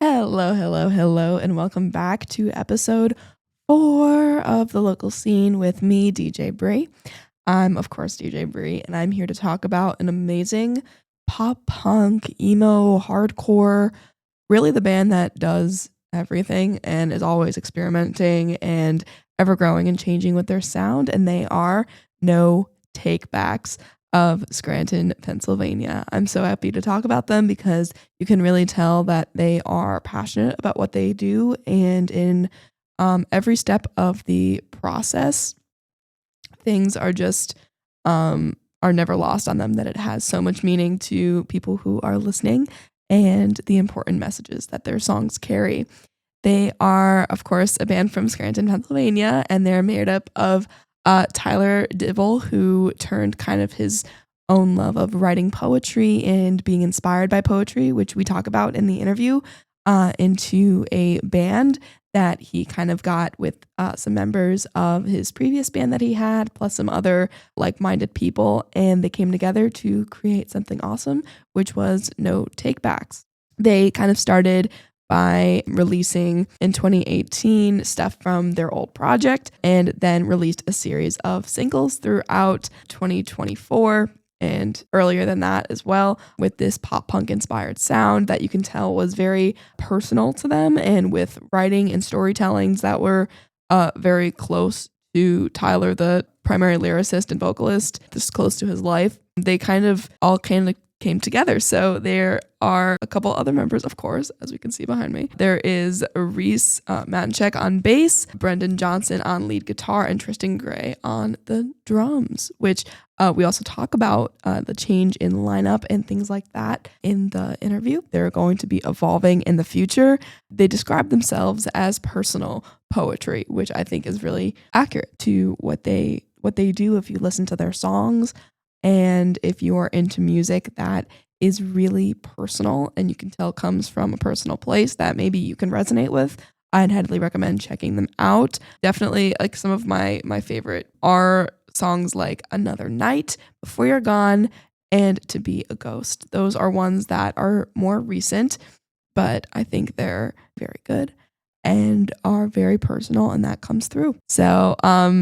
Hello, hello, hello, and welcome back to episode 4 of The Local Scene with me, DJ Brie. I'm, of course, DJ Brie, and I'm here to talk about an amazing pop punk, emo, hardcore, really the band that does everything and is always experimenting and ever growing and changing with their sound, and they are No Takebacks of Scranton, Pennsylvania. I'm so happy to talk about them because you can really tell that they are passionate about what they do, and in every step of the process, things are just are never lost on them, that it has so much meaning to people who are listening and the important messages that their songs carry. They are, of course, a band from Scranton, Pennsylvania, and they're made up of Tyler Dibble, who turned kind of his own love of writing poetry and being inspired by poetry, which we talk about in the interview, into a band that he kind of got with some members of his previous band that he had, plus some other like-minded people, and they came together to create something awesome, which was No Takebacks. They kind of started by releasing in 2018 stuff from their old project, and then released a series of singles throughout 2024 and earlier than that as well, with this pop punk inspired sound that you can tell was very personal to them, and with writing and storytellings that were very close to Tyler, the primary lyricist and vocalist, just close to his life. They kind of all came together. So there are a couple other members, of course, as we can see behind me. There is Reese Matinchek on bass, Brendan Johnson on lead guitar, and Tristan Gray on the drums, which we also talk about the change in lineup and things like that in the interview. They're going to be evolving in the future. They describe themselves as personal poetry, which I think is really accurate to what they do if you listen to their songs. And if you're into music that is really personal and you can tell comes from a personal place that maybe you can resonate with, I'd highly recommend checking them out. Definitely, like, some of my favorite are songs like Another Night, Before You're Gone, and To Be a Ghost. Those are ones that are more recent, but I think they're very good and are very personal, and that comes through. So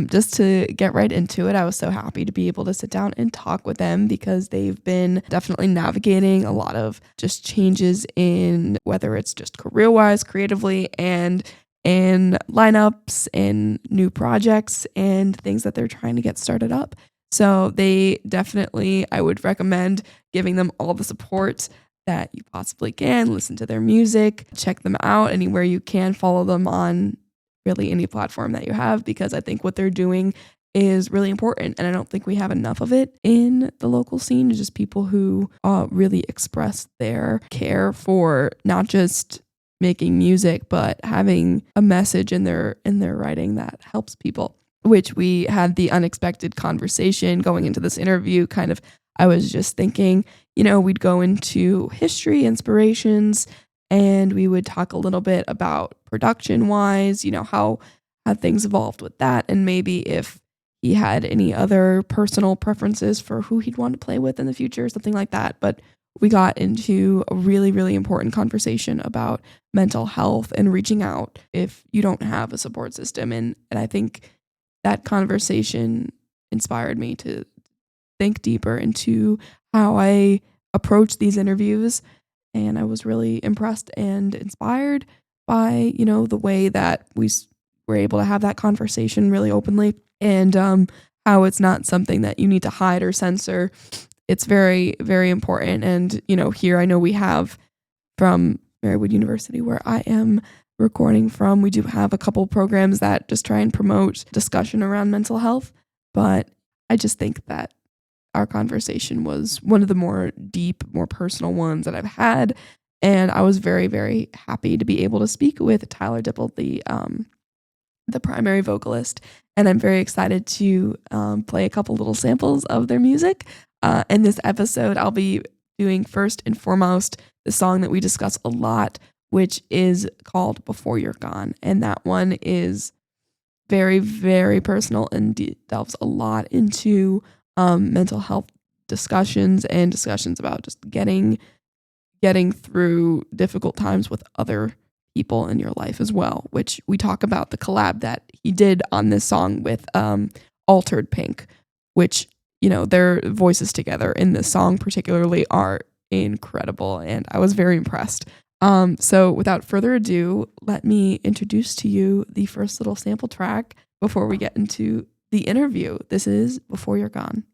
just to get right into it, I was so happy to be able to sit down and talk with them because they've been definitely navigating a lot of just changes in whether it's just career-wise, creatively, and in lineups and new projects and things that they're trying to get started up. So they definitely, I would recommend giving them all the support that you possibly can. Listen to their music, check them out anywhere you can, follow them on really any platform that you have, because I think what they're doing is really important, and I don't think we have enough of it in the local scene. Just people who really express their care for not just making music, but having a message in their writing that helps people, which we had the unexpected conversation going into this interview. Kind of, I was just thinking, we'd go into history, inspirations, and we would talk a little bit about production wise, how things evolved with that, and maybe if he had any other personal preferences for who he'd want to play with in the future, something like that. But we got into a really, really important conversation about mental health and reaching out if you don't have a support system. And I think that conversation inspired me to think deeper into how I approach these interviews. And I was really impressed and inspired by, the way that we were able to have that conversation really openly, and how it's not something that you need to hide or censor. It's very, very important. And, here I know we have from Marywood University, where I am recording from, we do have a couple programs that just try and promote discussion around mental health. But I just think that our conversation was one of the more deep, more personal ones that I've had. And I was very, very happy to be able to speak with Tyler Dibble, the primary vocalist. And I'm very excited to play a couple little samples of their music. In this episode, I'll be doing first and foremost the song that we discuss a lot, which is called Before You're Gone. And that one is very, very personal and delves a lot into mental health discussions and discussions about just getting through difficult times with other people in your life as well, which we talk about the collab that he did on this song with Altered Pink, which, you know, their voices together in this song particularly are incredible, and I was very impressed. So without further ado, let me introduce to you the first little sample track before we get into the interview. This is Before You're Gone.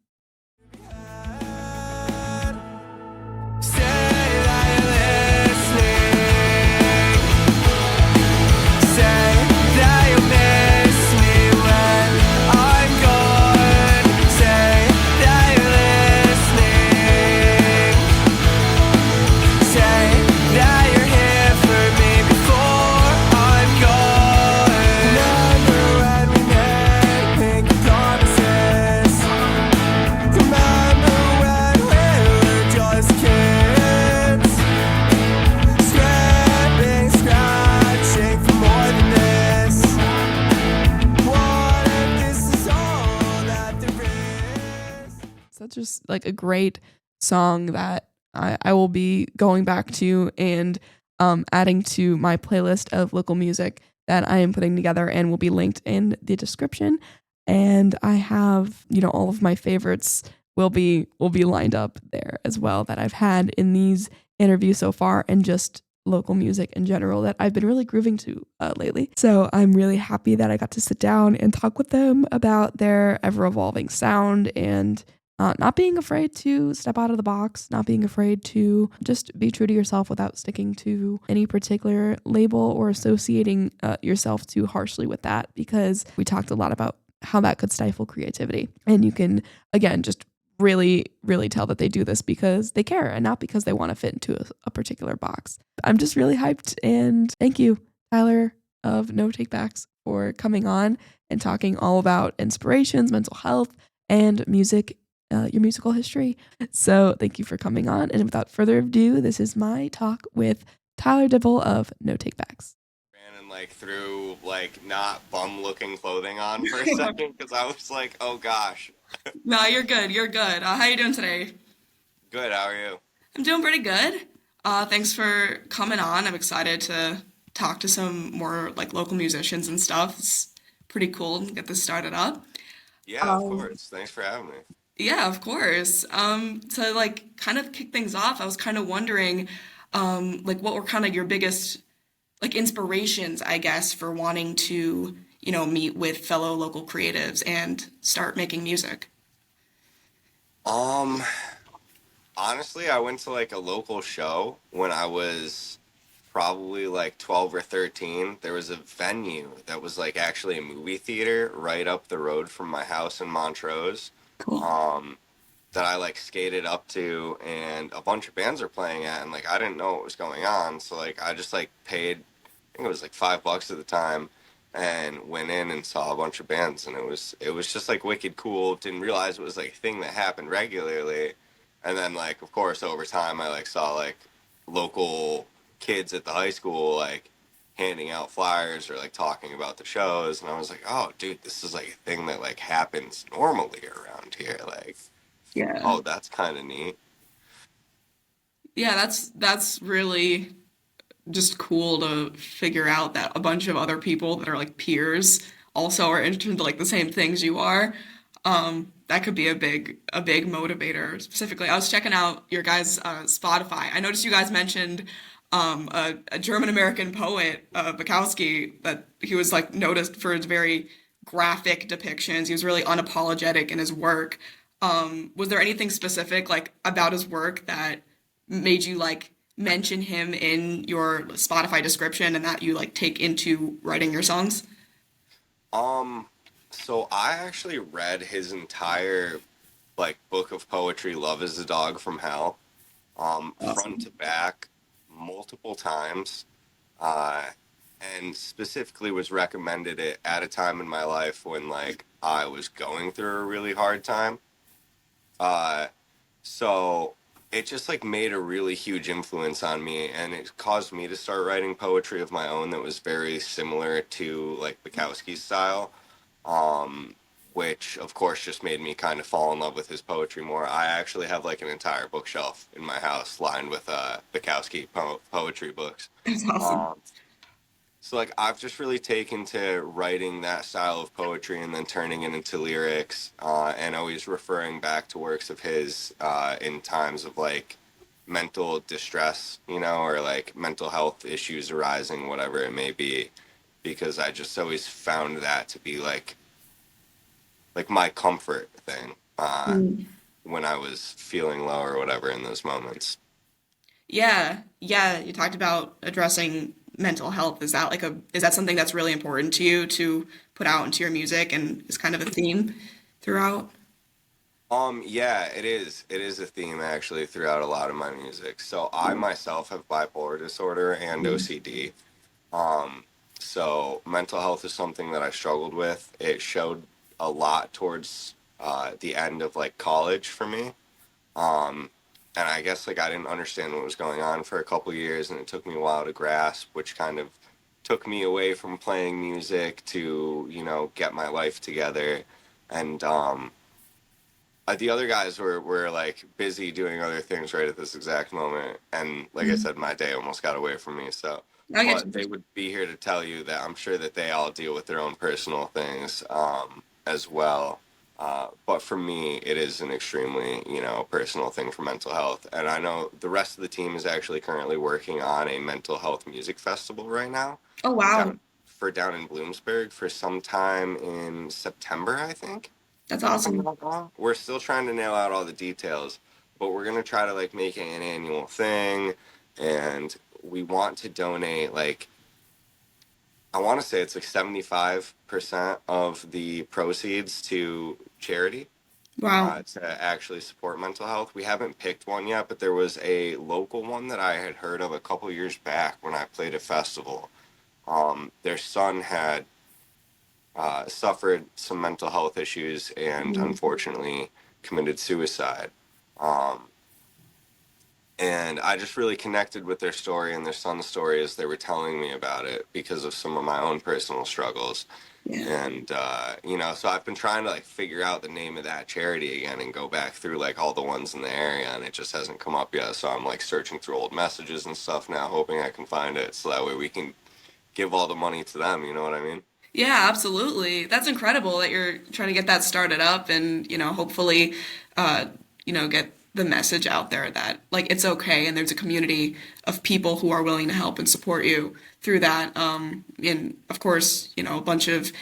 Just like a great song that I will be going back to and adding to my playlist of local music that I am putting together and will be linked in the description. And I have, you know, all of my favorites will be lined up there as well that I've had in these interviews so far, and just local music in general that I've been really grooving to lately. So I'm really happy that I got to sit down and talk with them about their ever evolving sound and not being afraid to step out of the box, not being afraid to just be true to yourself without sticking to any particular label or associating yourself too harshly with that, because we talked a lot about how that could stifle creativity. And you can, again, just really, really tell that they do this because they care and not because they want to fit into a particular box. I'm just really hyped, and thank you, Tyler of No Takebacks, for coming on and talking all about inspirations, mental health, and music, your musical history. So thank you for coming on. And without further ado, this is my talk with Tyler Dibble of No Takebacks. And like threw like not bum looking clothing on for a second because I was like, oh gosh. No, you're good. You're good. How you doing today? Good, how are you? I'm doing pretty good. Thanks for coming on. I'm excited to talk to some more like local musicians and stuff. It's pretty cool to get this started up. Yeah, of course. Thanks for having me. Yeah, of course. To like kind of kick things off, I was kind of wondering, like what were kind of your biggest like inspirations, I guess, for wanting to, you know, meet with fellow local creatives and start making music? Um, Honestly, I went to like a local show when I was probably like 12 or 13. There was a venue that was like actually a movie theater right up the road from my house in Montrose. Cool. Um, that I like skated up to, and a bunch of bands are playing at, and like I didn't know what was going on, so like I just like paid, I think it was like $5 at the time, and went in and saw a bunch of bands, and it was just like wicked cool. Didn't realize it was like a thing that happened regularly, and then like of course over time I like saw like local kids at the high school like handing out flyers or like talking about the shows, and I was like, oh dude, this is like a thing that like happens normally around here, like Yeah. oh, that's kind of neat. Yeah, that's really just cool to figure out that a bunch of other people that are like peers also are interested in like the same things you are. That could be a big motivator. Specifically, I was checking out your guys' Spotify. I noticed you guys mentioned a German American poet, Bukowski, that he was like noticed for his very graphic depictions. He was really unapologetic in his work. Was there anything specific like about his work that made you like mention him in your Spotify description and that you like take into writing your songs? Um, so I actually read his entire like book of poetry, Love is a Dog from Hell, front Awesome. to back, multiple times, uh, and specifically was recommended it at a time in my life when like I was going through a really hard time. Uh, so it just like made a really huge influence on me, and it caused me to start writing poetry of my own that was very similar to like Bukowski's style, um, which of course just made me kind of fall in love with his poetry more. I actually have like an entire bookshelf in my house lined with Bukowski poetry books. That's awesome. Um, so like I've just really taken to writing that style of poetry and then turning it into lyrics, and always referring back to works of his in times of like mental distress, or like mental health issues arising, whatever it may be, because I just always found that to be like my comfort thing when I was feeling low or whatever in those moments. Yeah, yeah, you talked about addressing mental health. Is that something that's really important to you to put out into your music and is kind of a theme throughout? Yeah, it is. It is a theme actually throughout a lot of my music. So I myself have bipolar disorder and OCD. Um, so mental health is something that I struggled with. It showed a lot towards the end of like college for me. Um, and I guess like I didn't understand what was going on for a couple years, and it took me a while to grasp, which kind of took me away from playing music to, get my life together. And the other guys were like busy doing other things right at this exact moment, and like I said, my day almost got away from me. So, I get but you. they would be here to tell you that I'm sure that they all deal with their own personal things as well. But for me, it is an extremely personal thing for mental health, and I know the rest of the team is actually currently working on a mental health music festival right now Oh, wow. down down in Bloomsburg for some time in September, I think, That's if I'm awesome. not wrong. We're still trying to nail out all the details, but we're gonna try to like make it an annual thing, and we want to donate like I want to say it's like 75% of the proceeds to charity Wow. to actually support mental health. We haven't picked one yet, but there was a local one that I had heard of a couple years back when I played a festival. Their son had suffered some mental health issues and Mhm. unfortunately committed suicide. Um, and I just really connected with their story and their son's story as they were telling me about it because of some of my own personal struggles. Yeah. And so I've been trying to like figure out the name of that charity again and go back through like all the ones in the area, and it just hasn't come up yet. So I'm like searching through old messages and stuff now, hoping I can find it so that way we can give all the money to them. You know what I mean? Yeah, absolutely. That's incredible that you're trying to get that started up and, hopefully, uh, get the message out there that like it's okay and there's a community of people who are willing to help and support you through that. And of course, a bunch of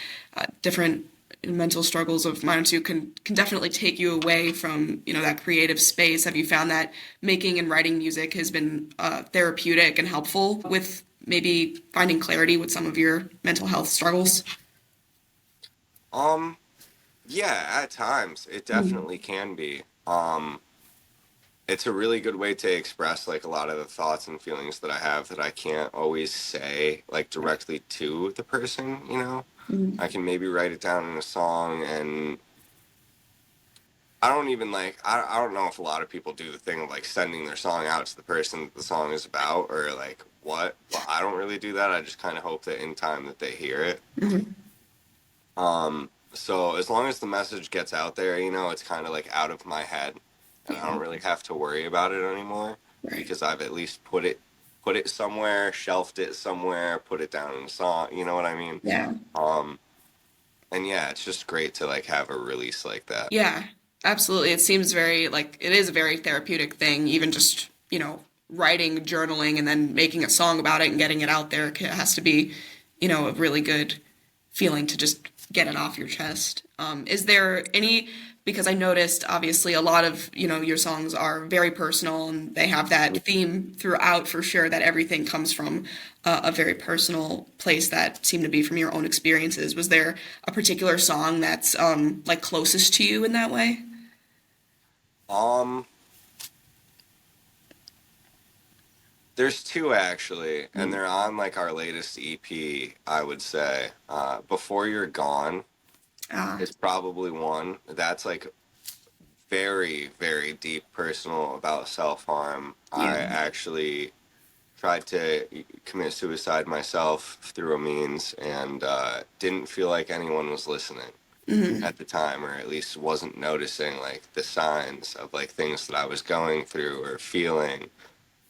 different mental struggles of mine too can definitely take you away from, that creative space. Have you found that making and writing music has been therapeutic and helpful with maybe finding clarity with some of your mental health struggles? Um, yeah, at times it definitely can be. It's a really good way to express like a lot of the thoughts and feelings that I have that I can't always say like directly to the person. I can maybe write it down in a song, and I don't even like I don't know if a lot of people do the thing of like sending their song out to the person that the song is about or like what, but I don't really do that. I just kind of hope that in time that they hear it. Mhm. So as long as the message gets out there, it's kind of like out of my head, and I Yeah, don't really have to worry about it anymore right. because I've at least put it somewhere, shelved it somewhere, put it down in a song. You know what I mean? Yeah. Um, and yeah, it's just great to like have a release like that. Yeah, absolutely. It seems very like it is a very therapeutic thing, even just, writing, journaling, and then making a song about it and getting it out there. It has to be, a really good feeling to just get it off your chest. Is there any, because I noticed obviously a lot of, your songs are very personal and they have that theme throughout for sure that everything comes from a very personal place that seemed to be from your own experiences. Was there a particular song that's like closest to you in that way? Um, there's two actually, and Mm. they're on like our latest EP, I would say. Before You're Gone Ah, is probably one. That's like very, very deep personal about self-harm. yeah. I actually tried to commit suicide myself through a means and didn't feel like anyone was listening Hmm. at the time, or at least wasn't noticing like the signs of like things that I was going through or feeling.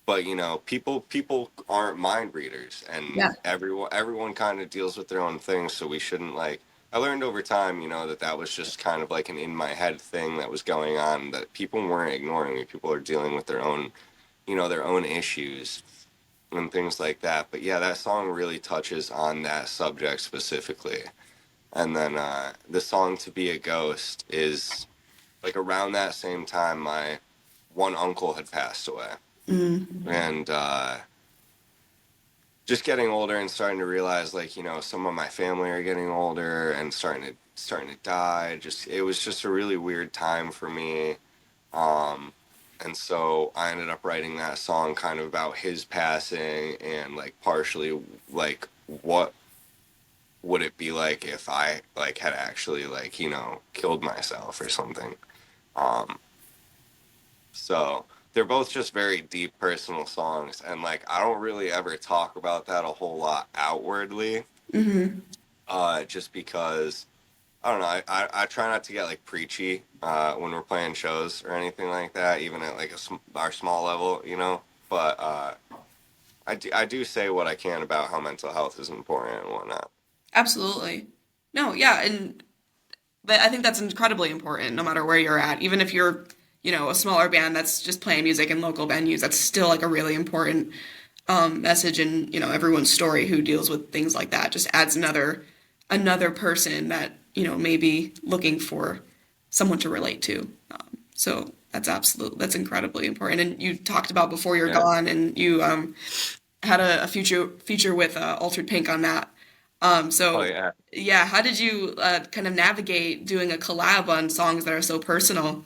But people aren't mind readers, and Yeah. everyone kind of deals with their own things, so we shouldn't like. I learned over time, that was just kind of like an in my head thing that was going on, that people weren't ignoring me. People are dealing with their own issues and things like that. But yeah, that song really touches on that subject specifically. And then the song "To Be a Ghost" is like around that same time my one uncle had passed away, Mm. and just getting older and starting to realize like some of my family are getting older and starting to die. Just it was just a really weird time for me. Um, and so I ended up writing that song kind of about his passing and like partially like what would it be like if I like had actually like killed myself or something. Um, so they're both just very deep personal songs, and like I don't really ever talk about that a whole lot outwardly, Hmm. just because I don't know. I try not to get like preachy when we're playing shows or anything like that, even at like our small level. But I do say what I can about how mental health is important and whatnot. Absolutely. No, yeah, and but I think that's incredibly important no matter where you're at. Even if you're, a smaller band that's just playing music in local venues, that's still like a really important message in, everyone's story who deals with things like that. Just adds another person that, may be looking for someone to relate to. So that's incredibly important. And you talked about Before You're Yeah. Gone, and you had a future feature with Altered Pink on that. Oh So yeah. yeah, how did you kind of navigate doing a collab on songs that are so personal?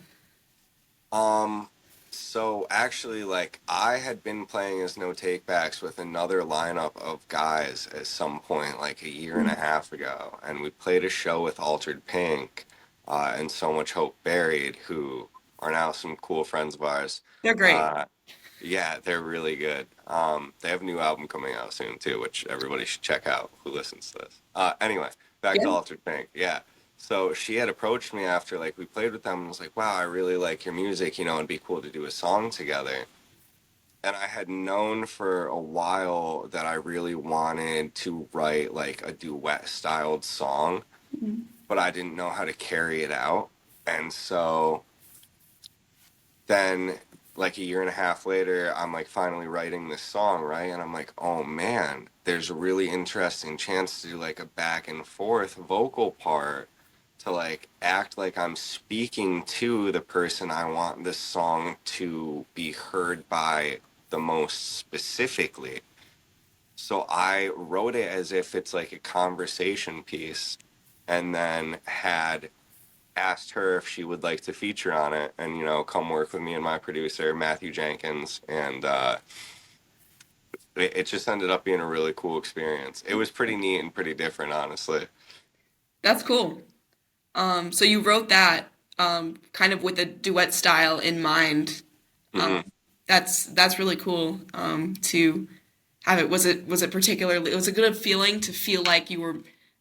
Um, so actually, like I had been playing as no takebacks with another lineup of guys at some point, like a year and a half ago, and we played a show with Altered Pink, and So Much Hope Buried, who are now some cool friends of ours. They're great. Uh, yeah, they're really good. They have a new album coming out soon too, which everybody should check out who listens to this. Anyway, back to Yeah. Altered Pink. Yeah. So she had approached me after like we played with them and was like, "Wow, I really like your music. It'd be cool to do a song together." And I had known for a while that I really wanted to write like a duet styled song, but I didn't know how to carry it out. And so then like a year and a half later, I'm like finally writing this song, right? And I'm like, oh man, there's a really interesting chance to do like a back and forth vocal part to like act like I'm speaking to the person I want this song to be heard by the most specifically. So I wrote it as if it's like a conversation piece, and then had asked her if she would like to feature on it and come work with me and my producer Matthew Jenkins, and it just ended up being a really cool experience. It was pretty neat and pretty different, honestly. That's cool. So you wrote that kind of with a duet style in mind. Um, Hmm. that's really cool to have it. Was it particularly? It was a good feeling to feel like you were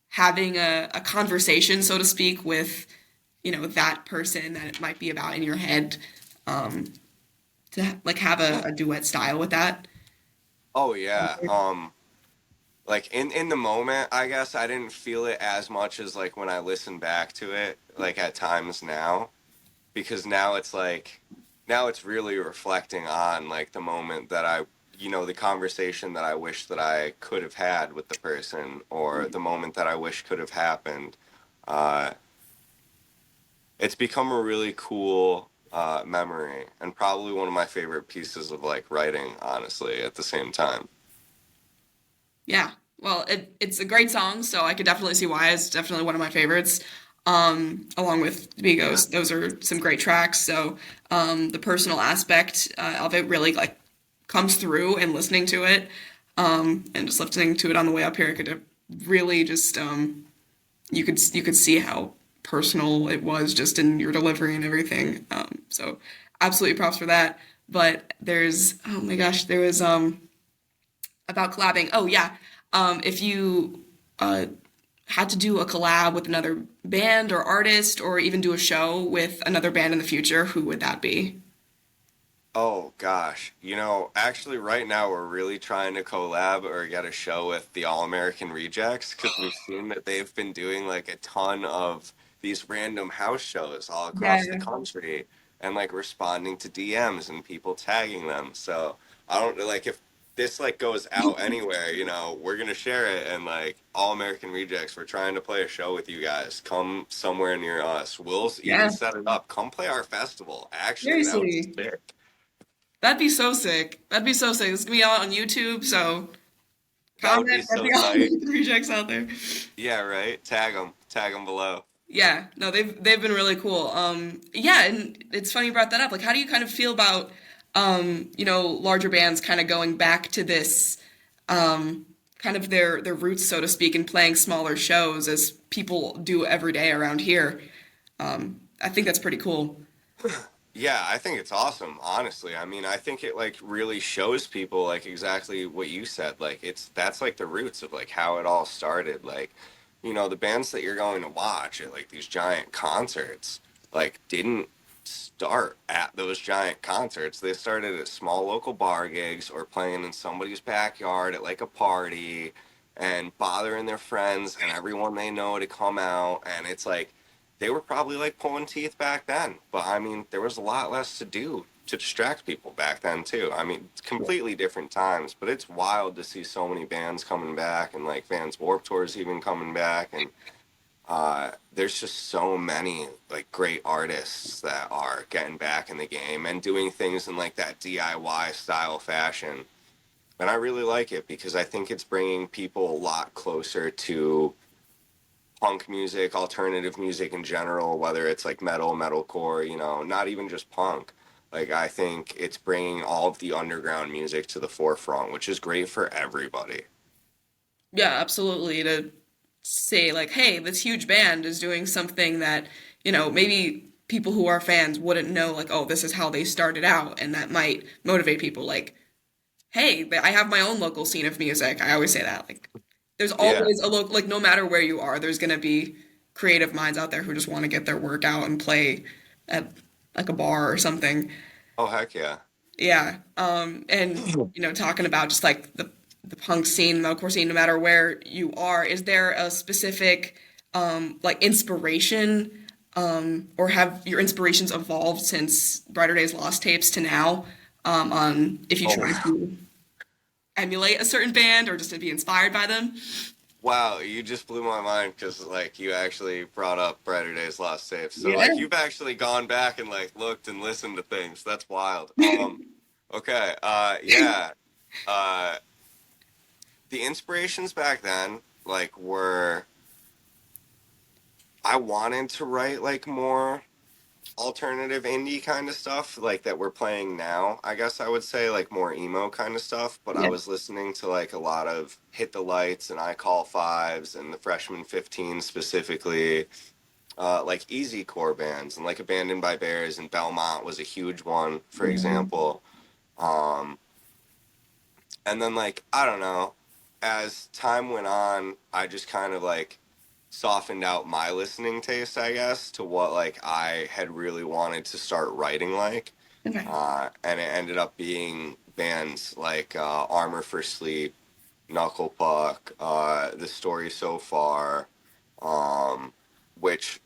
having a conversation, so to speak, with that person that it might be about in your head. Um, to like have a duet style with that. Oh yeah. Like in the moment, I guess I didn't feel it as much as like when I listen back to it like at times now, because now it's really reflecting on like the moment that the conversation that I wish that I could have had with the person, or the moment that I wish could have happened. uh it's become a really cool memory, and probably one of my favorite pieces of like writing, honestly, at the same time. Yeah. Well, it's a great song, so I could definitely see why. It's definitely one of my favorites. along with Migos. Those are some great tracks. So the personal aspect of it really like comes through and listening to it, and just listening to it on the way up here, I could really just you could see how personal it was just in your delivery and everything. So absolutely props for that. But there's oh my gosh, there was about collabing. Oh yeah, if you had to do a collab with another band or artist, or even do a show with another band in the future, who would that be? Oh gosh, actually right now we're really trying to collab or get a show with the All American Rejects because we've seen that they've been doing like a ton of these random house shows all across the Yeah. country and like responding to DMs and people tagging them. So I don't like if this like goes out anywhere, we're gonna share it and like All American Rejects, we're trying to play a show with you guys. Come somewhere near us. We'll even Yeah. set it up. Come play our festival. Actually, that would be Seriously. sick. That'd be so sick. That'd be so sick. It's gonna be out on YouTube, so That would be comment at so the tight. rejects out there. Yeah, right. Tag them below. Yeah, no, they've been really cool. Yeah, and it's funny you brought that up. Like, how do you kind of feel about larger bands kind of going back to this kind of their roots, so to speak, and playing smaller shows as people do every day around here? I think that's pretty cool. Yeah, I think it's awesome, honestly. I mean, I think it like really shows people like exactly what you said. Like that's like the roots of like how it all started. Like, the bands that you're going to watch at like these giant concerts like didn't start at those giant concerts. They started at small local bar gigs or playing in somebody's backyard at like a party and bothering their friends and everyone they know to come out and it's like they were probably like pulling teeth back then. But I mean, there was a lot less to do to distract people back then too. I mean, it's completely different times, but it's wild to see so many bands coming back and like Vans Warped Tours even coming back and there's just so many like great artists that are getting back in the game and doing things in like that DIY style fashion. And I really like it because I think it's bringing people a lot closer to punk music, alternative music in general, whether it's like metal, metalcore, not even just punk. Like I think it's bringing all of the underground music to the forefront, which is great for everybody. Yeah, absolutely. To say like, hey, this huge band is doing something that, maybe people who are fans wouldn't know, like, oh, this is how they started out, and that might motivate people. Like, hey, I have my own local scene of music. I always say that. Like, there's Yeah. always a local, like, no matter where you are, there's gonna be creative minds out there who just want to get their work out and play at like a bar or something. Oh heck yeah. Yeah. And talking about just like the punk scene, the metalcore scene, no matter where you are, is there a specific like inspiration, or have your inspirations evolved since Brighter Days Lost tapes to now? On if you Oh try to emulate a certain band or just to be inspired by them? wow, you just blew my mind because like you actually brought up Brighter Days Lost Tapes. So Yeah. like you've actually gone back and like looked and listened to things. That's wild. Okay. Yeah. Uh the inspirations back then like were I wanted to write like more alternative indie kind of stuff like that we're playing now. I guess I would say like more emo kind of stuff, but I Yeah. was listening to like a lot of Hit the Lights and I Call Fives and the Freshman 15 specifically, like easy core bands and like Abandoned by Bears and Belmont was a huge one, for Yeah. example. Um, and then like I don't know, as time went on, I just kind of like softened out my listening taste, I guess, to what like I had really wanted to start writing like. Okay. And it ended up being bands like Armor for Sleep, Knuckle Puck, The Story So Far, um, which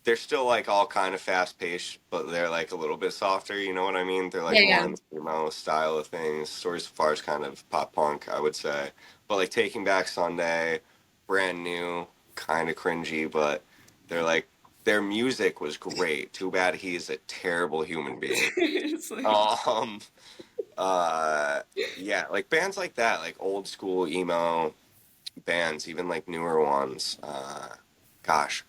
they're still like all kind of fast paced, but they're like a little bit softer. You know what I mean? They're Yeah, like more yeah. in the emo style of things. Stories So Far is kind of pop punk, I would say. But like Taking Back Sunday, brand new, kind of cringy, but they're like their music was great. Too bad he's a terrible human being. It's like, Um, uh, yeah, like bands like that, like old school emo bands, even like newer ones. Gosh.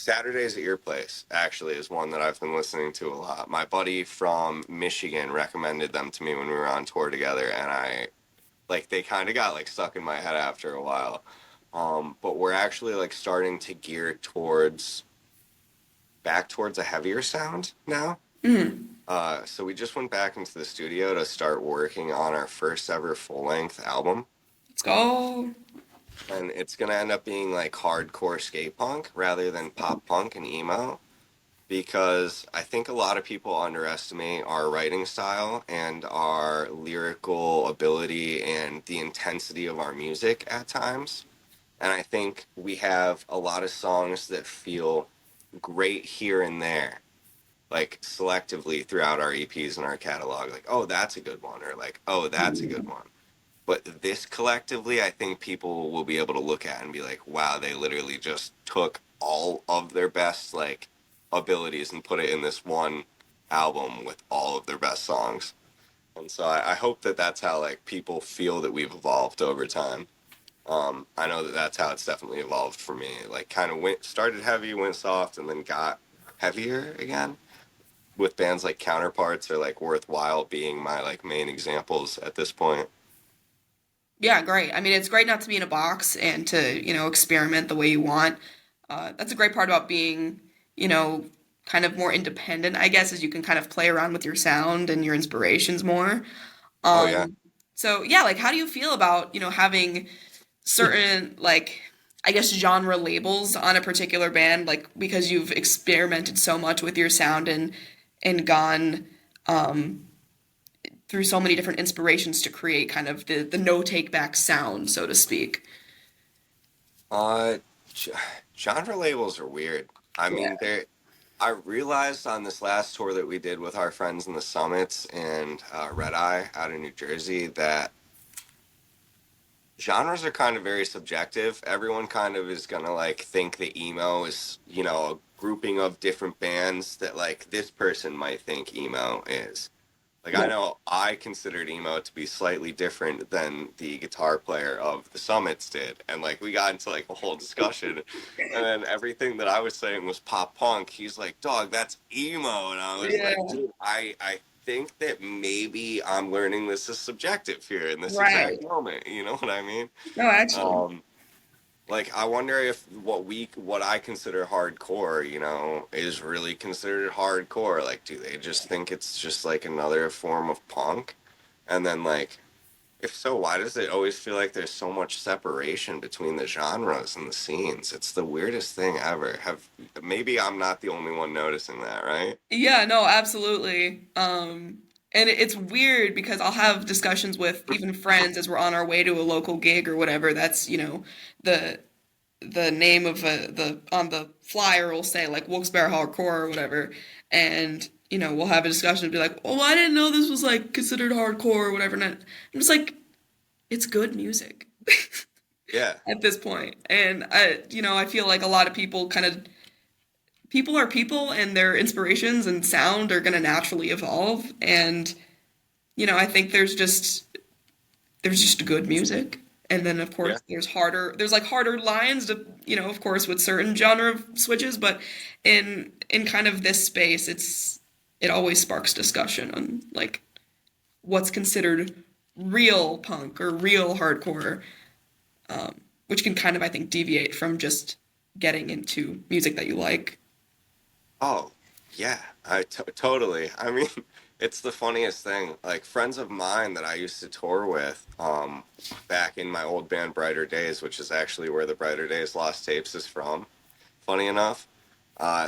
Saturdays at Your Place actually is one that I've been listening to a lot. My buddy from Michigan recommended them to me when we were on tour together, and I like they kind of got like stuck in my head after a while. But we're actually like starting to gear towards back towards a heavier sound now. Mm, So we just went back into the studio to start working on our first ever full length album. let's go. And it's gonna end up being like hardcore skate punk rather than pop punk and emo because I think a lot of people underestimate our writing style and our lyrical ability and the intensity of our music at times. And I think we have a lot of songs that feel great here and there, like selectively throughout our EPs and our catalog. Like, oh, that's a good one, or like, oh, that's a good one. But this collectively, I think people will be able to look at and be like, wow, they literally just took all of their best like abilities and put it in this one album with all of their best songs. And so I hope that that's how like people feel that we've evolved over time. I know that that's how it's definitely evolved for me. Like kind of went started heavy, went soft, and then got heavier again. With bands like Counterparts or like Worthwhile being my like main examples at this point. Yeah, great. I mean, it's great not to be in a box and to, experiment the way you want. That's a great part about being, you know, kind of more independent, I guess, is you can kind of play around with your sound and your inspirations more. Oh yeah. Um, so yeah, like how do you feel about, having certain like I guess genre labels on a particular band, like because you've experimented so much with your sound and gone um through so many different inspirations to create kind of the no take back sound, so to speak. Uh, g- Genre labels are weird. I Yeah. mean, they I realized on this last tour that we did with our friends in the Summits and Red Eye out in New Jersey that genres are kind of very subjective. Everyone kind of is gonna like think that emo is, a grouping of different bands that like this person might think emo is. Like I Yeah. know I considered emo to be slightly different than the guitar player of the Summits did, and like we got into like a whole discussion, and then everything that I was saying was pop punk. He's like, "Dog, that's emo," and I was Yeah. like, "Dude, I think that maybe I'm learning this is subjective here in this Right. exact moment." You know what I mean? No, actually. Um, like I wonder if what I consider hardcore, is really considered hardcore. Like, do they just think it's just like another form of punk? And then like, if so, why does it always feel like there's so much separation between the genres and the scenes? It's the weirdest thing ever. Have maybe I'm not the only one noticing that, right? Yeah, no, absolutely. And it's weird because I'll have discussions with even friends as we're on our way to a local gig or whatever. That's, the the name of the on the flyer will say like Wilkes-Barre Hardcore or whatever, and we'll have a discussion and be like, "Oh, I didn't know this was like considered hardcore or whatever." And I'm just like, it's good music Yeah, at this point, and I feel like a lot of people kind of people are people, and their inspirations and sound are going to naturally evolve, and I think there's just good music. And then of yeah, course there's like harder lines to, of course with certain genre switches, but in kind of this space it always sparks discussion on like what's considered real punk or real hardcore, which can kind of I think deviate from just getting into music that you like. Oh, yeah, totally. I mean, it's the funniest thing. Like friends of mine that I used to tour with, back in my old band Brighter Days, which is actually where the Brighter Days Lost Tapes is from. Funny enough,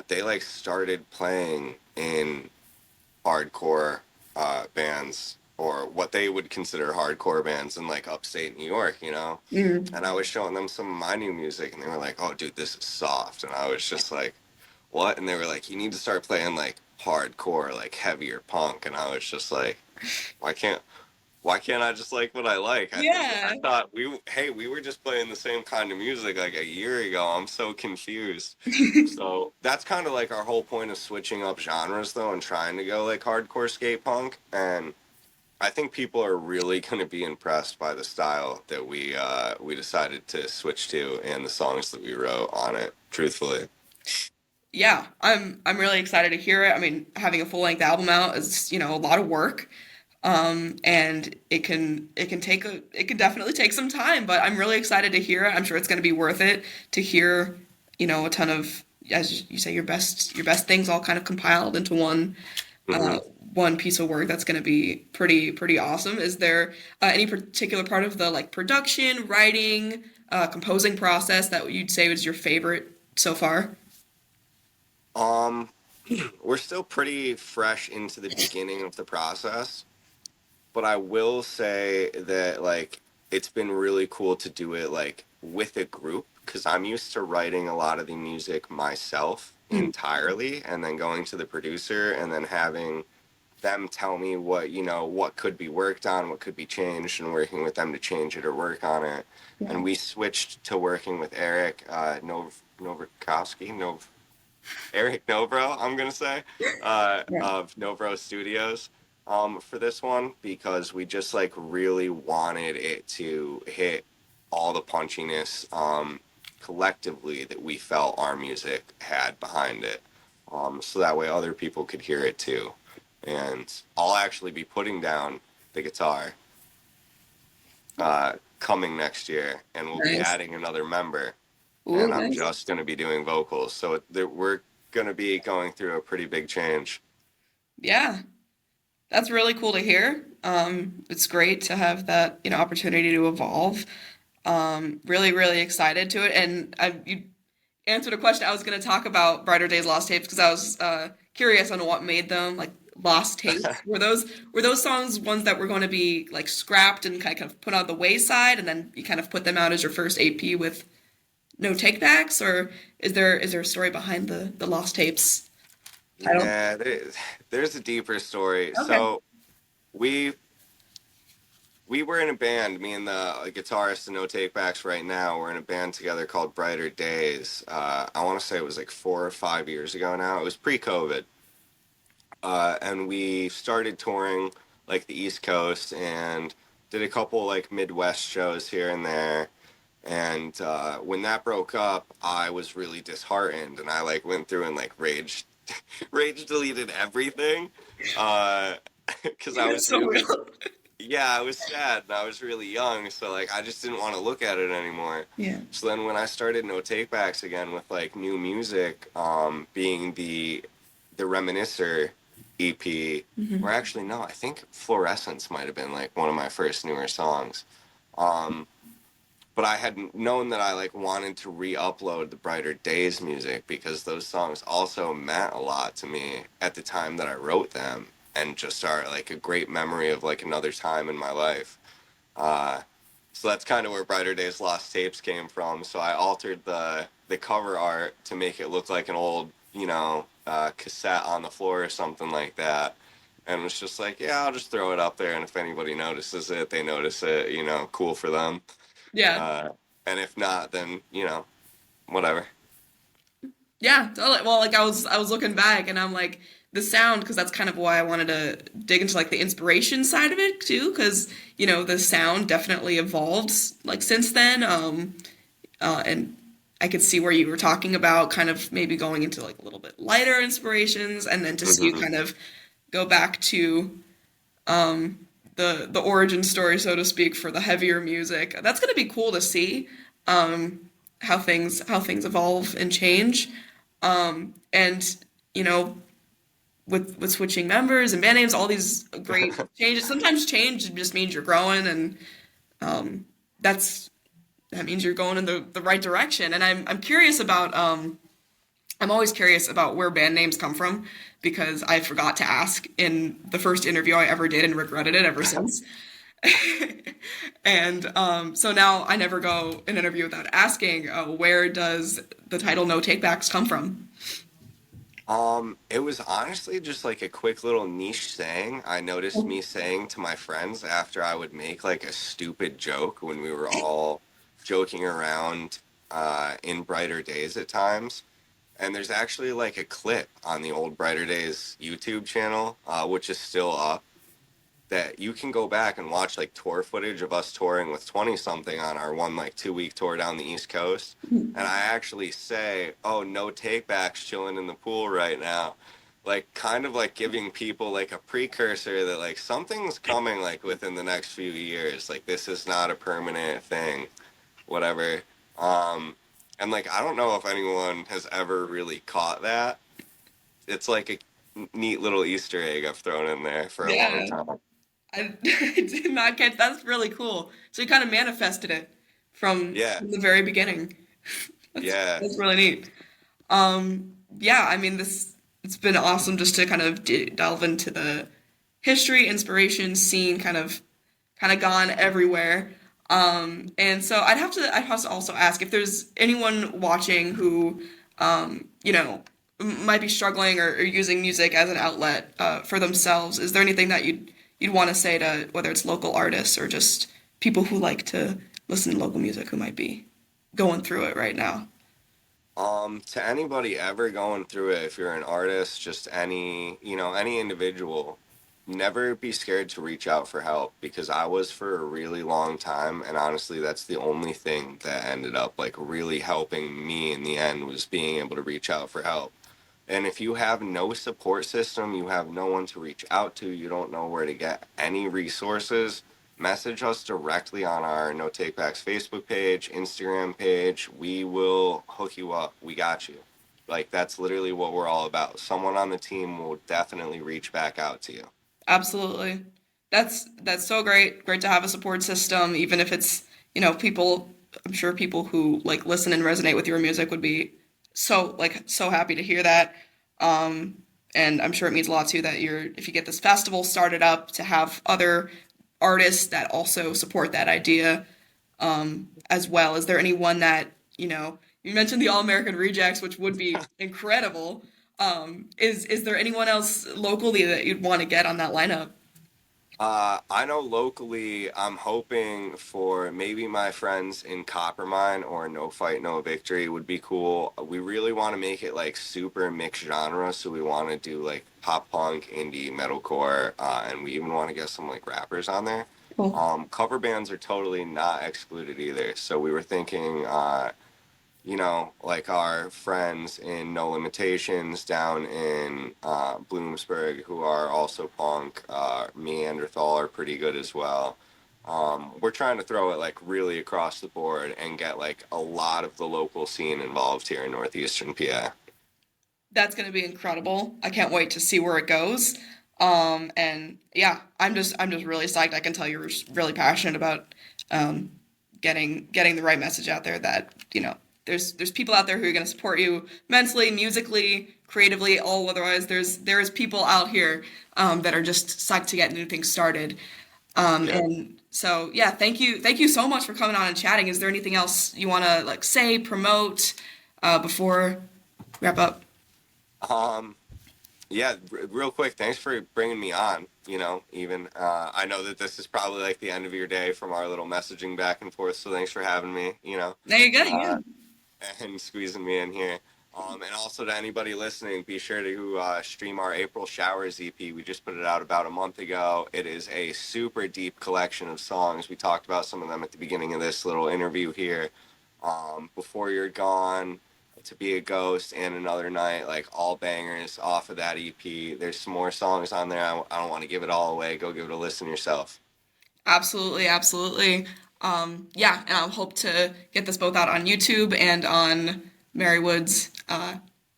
they like started playing in hardcore bands or what they would consider hardcore bands in like upstate New York, you know? Mm. And I was showing them some of my new music and they were like, "Oh, dude, this is soft." And I was just like, what? And they were like, you need to start playing like hardcore, like heavier punk. And I was just like, why can't why can't I just like what I like? I Yeah. thought we were just playing the same kind of music like a year ago. I'm so confused. So that's kind of like our whole point of switching up genres though and trying to go like hardcore skate punk. And I think people are really going to be impressed by the style that we decided to switch to and the songs that we wrote on it, truthfully. Yeah, I'm really excited to hear it. I mean, having a full length album out is, a lot of work. And it can it can definitely take some time, but I'm really excited to hear it. I'm sure it's going to be worth it to hear, a ton of, as you say, your best things all kind of compiled into uh, Hmm. one piece of work. That's going to be pretty awesome. Is there any particular part of the like production, writing, composing process that you'd say was your favorite so far? Um, we're still pretty fresh into the beginning of the process, but I will say that like it's been really cool to do it like with a group because I'm used to writing a lot of the music myself Mm, entirely and then going to the producer and then having them tell me what could be worked on, what could be changed, and working with them to change it or work on it. yeah. And we switched to working with Eric Novikowski, Eric Novro, I'm gonna say, Yeah. of Novro Studios, for this one because we just like really wanted it to hit all the punchiness, collectively that we felt our music had behind it, so that way other people could hear it too. And I'll actually be putting down the guitar coming next year, and we'll be Nice. adding another member, Ooh, and I'm nice. just going to be doing vocals. So we're going to be going through a pretty big change. Yeah. That's really cool to hear. It's great to have that, opportunity to evolve. Really excited to it. And you answered a question. I was going to talk about Brighter Days Lost Tapes because I was curious on what made them like lost tapes. Were those songs ones that were going to be like scrapped and kind of put on the wayside, and then you kind of put them out as your first AP with no takebacks, or is there a story behind the lost tapes title? Yeah, there's a deeper story. Okay. So we we were in a band, me and the guitarist and No Takebacks right now, we're in a band together called Brighter Days. I want to say it was like 4 or 5 years ago now. It was pre-COVID. And we started touring like the East Coast and did a couple like Midwest shows here and there. And when that broke up, I was really disheartened, and I like went through and like rage deleted everything, uh, because I That's was so really, real. yeah, I was sad and I was really young, so like I just didn't want to look at it anymore. Yeah. So then when I started No Takebacks again with like new music, being the Reminiscer EP, or Hmm. actually no, I think Fluorescence might have been like one of my first newer songs. Um, but I had known that I like wanted to re-upload the Brighter Days music because those songs also meant a lot to me at the time that I wrote them and just are like a great memory of like another time in my life. Uh, so that's kind of where Brighter Days Lost Tapes came from. So I altered the cover art to make it look like an old, cassette on the floor or something like that. And was just like, yeah, I'll just throw it up there, and if anybody notices it, they notice it. Cool for them. Yeah. Uh, and if not, then whatever. Yeah, totally. Well, like I was looking back and I'm like the sound because that's kind of why I wanted to dig into like the inspiration side of it too because the sound definitely evolved like since then and I could see where you were talking about kind of maybe going into like a little bit lighter inspirations and then to see you Hmm. kind of go back to the origin story so to speak for the heavier music. That's going to be cool to see how things evolve and change. And you know, with switching members and band names, all these great changes. Sometimes change just means you're growing, and that's that means you're going in the right direction. And I'm curious about I'm always curious about where band names come from because I forgot to ask in the first interview I ever did and regretted it ever since. And so now I never go an interview without asking where does the title No Takebacks come from? It was honestly just like a quick little niche saying I noticed me saying to my friends after I would make like a stupid joke when we were all joking around in Brighter Days at times. And there's actually like a clip on the old Brighter Days YouTube channel, which is still up, that you can go back and watch like tour footage of us touring with 20 something on our one like 2 week tour down the East Coast. And I actually say, oh, no take backs chilling in the pool right now. Like kind of like giving people like a precursor that like something's coming like within the next few years. Like this is not a permanent thing, whatever. Um, and like I don't know if anyone has ever really caught that. It's like a neat little Easter egg I've thrown in there for a long Yeah, time. I did not catch. That's really cool. So you kind of manifested it Yeah, from the very beginning. yeah. That's really neat. Yeah, I mean this. It's been awesome just to kind of delve into the history, inspiration, scene, kind of gone everywhere. And so I'd have to also ask if there's anyone watching who, might be struggling or using music as an outlet for themselves. Is there anything that you'd want to say to whether it's local artists or just people who like to listen to local music who might be going through it right now? To anybody ever going through it, if you're an artist, just any, any individual, never be scared to reach out for help because I was for a really long time, and honestly, that's the only thing that ended up like really helping me in the end was being able to reach out for help. And if you have no support system, you have no one to reach out to, you don't know where to get any resources, message us directly on our No Takebacks Facebook page, Instagram page. We will hook you up. We got you. Like, that's literally what we're all about. Someone on the team will definitely reach back out to you. Absolutely. That's so great. Great to have a support system, even if it's, people, I'm sure people who like listen and resonate with your music would be so happy to hear that. And I'm sure it means a lot too that if you get this festival started up to have other artists that also support that idea as well. Is there anyone that, you mentioned the All American Rejects, which would be incredible. Is there anyone else locally that you'd want to get on that lineup? I know locally, I'm hoping for maybe my friends in Coppermine or No Fight, No Victory would be cool. We really want to make it like super mixed genre, so we want to do like pop punk, indie, metalcore, and we even want to get some like rappers on there. Cool. Cover bands are totally not excluded either, so we were thinking like our friends in No Limitations down in Bloomsburg, who are also punk, Neanderthal are pretty good as well. We're trying to throw it like really across the board and get like a lot of the local scene involved here in northeastern PA. That's going to be incredible. I can't wait to see where it goes. And yeah, I'm just really psyched. I can tell you're really passionate about um, getting the right message out there that, there's people out there who are going to support you mentally, musically, creatively, all otherwise there is people out here that are just psyched to get new things started. Yeah. And so yeah, thank you so much for coming on and chatting. Is there anything else you want to like say, promote before we wrap up? Um, yeah, real quick, thanks for bringing me on. Even I know that this is probably like the end of your day from our little messaging back and forth, so thanks for having me. There you go. Yeah. Uh, and squeezing me in here. And also to anybody listening, be sure to stream our April Showers EP. We just put it out about a month ago. It is a super deep collection of songs. We talked about some of them at the beginning of this little interview here. Before You're Gone, To Be a Ghost, and Another Night, like all bangers off of that EP. There's some more songs on there. I don't want to give it all away. Go give it a listen yourself. Absolutely, absolutely. Yeah, and I hope to get this both out on YouTube and on Marywood's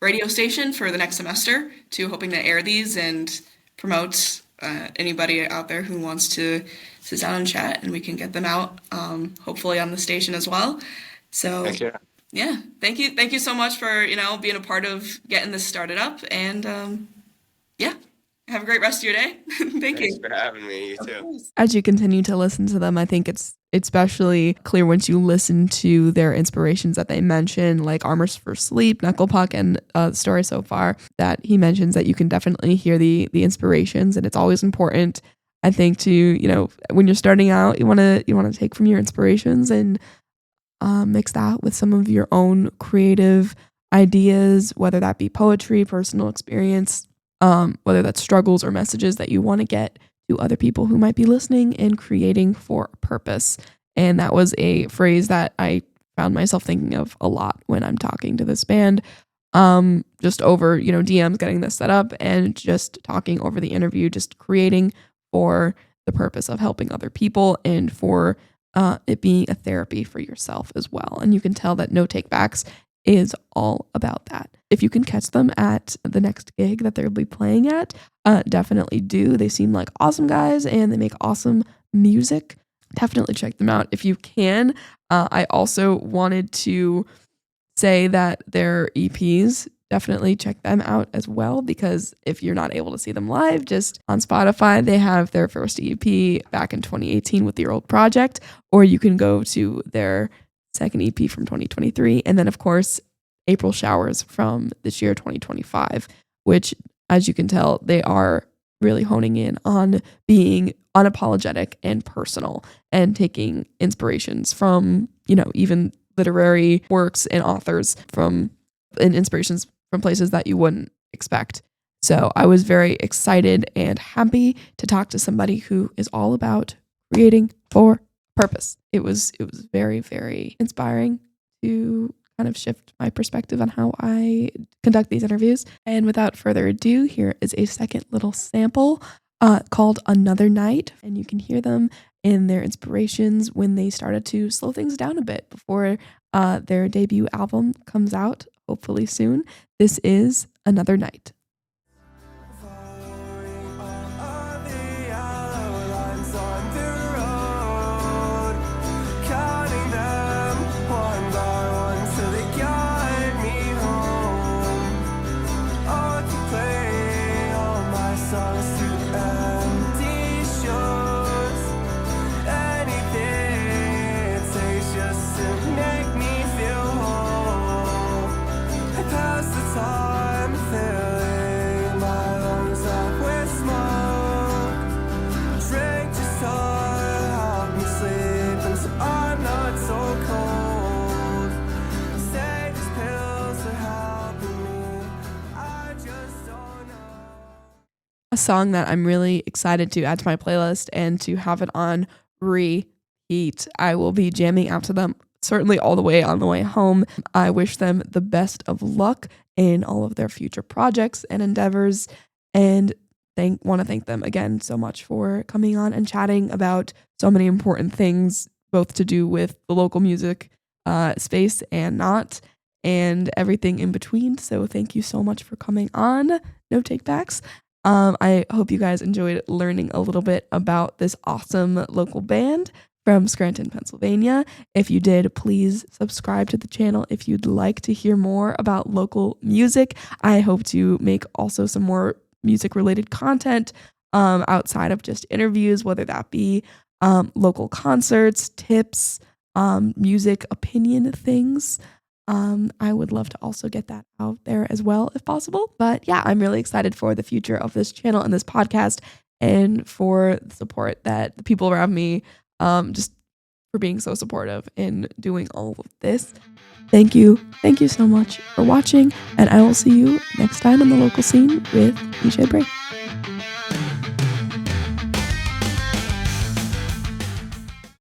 radio station for the next semester. Too, hoping to air these and promote anybody out there who wants to sit down and chat, and we can get them out. Hopefully on the station as well. So Heck yeah. yeah, thank you so much for being a part of getting this started up, and yeah, have a great rest of your day. Thank Thanks you. for having me. You Of too. course. As you continue to listen to them, I think it's especially clear once you listen to their inspirations that they mention, like Armors for Sleep, Knuckle Puck, and the story so far, that he mentions that you can definitely hear the inspirations, and it's always important, I think, to when you're starting out, you want to take from your inspirations and mix that with some of your own creative ideas, whether that be poetry, personal experience, whether that's struggles or messages that you want to get to other people who might be listening and creating for a purpose. And that was a phrase that I found myself thinking of a lot when I'm talking to this band. Just over, DMs, getting this set up and just talking over the interview, just creating for the purpose of helping other people and for it being a therapy for yourself as well. And you can tell that No Takebacks is all about that. If you can catch them at the next gig that they'll be playing at, definitely do. They seem like awesome guys and they make awesome music. Definitely check them out if you can. I also wanted to say that their EPs, definitely check them out as well, because if you're not able to see them live, just on Spotify, they have their first EP back in 2018 with the Old Project, or you can go to their second EP from 2023. And then, of course, April Showers from this year, 2025, which, as you can tell, they are really honing in on being unapologetic and personal and taking inspirations from, even literary works and authors and inspirations from places that you wouldn't expect. So I was very excited and happy to talk to somebody who is all about creating for purpose. It was very, very inspiring to kind of shift my perspective on how I conduct these interviews. And without further ado, here is a second little sample called Another Night. And you can hear them in their inspirations when they started to slow things down a bit before their debut album comes out, hopefully soon. This is Another Night. A song that I'm really excited to add to my playlist and to have it on repeat. I will be jamming out to them certainly all the way on the way home. I wish them the best of luck in all of their future projects and endeavors, and want to thank them again so much for coming on and chatting about so many important things, both to do with the local music space and not, and everything in between. So thank you so much for coming on No Takebacks. I hope you guys enjoyed learning a little bit about this awesome local band from Scranton, Pennsylvania. If you did, please subscribe to the channel if you'd like to hear more about local music. I hope to make also some more music-related content outside of just interviews, whether that be local concerts, tips, music opinion things. I would love to also get that out there as well if possible. But yeah, I'm really excited for the future of this channel and this podcast and for the support that the people around me, just for being so supportive in doing all of this. Thank you. Thank you so much for watching, and I will see you next time on the local scene with DJ Brie.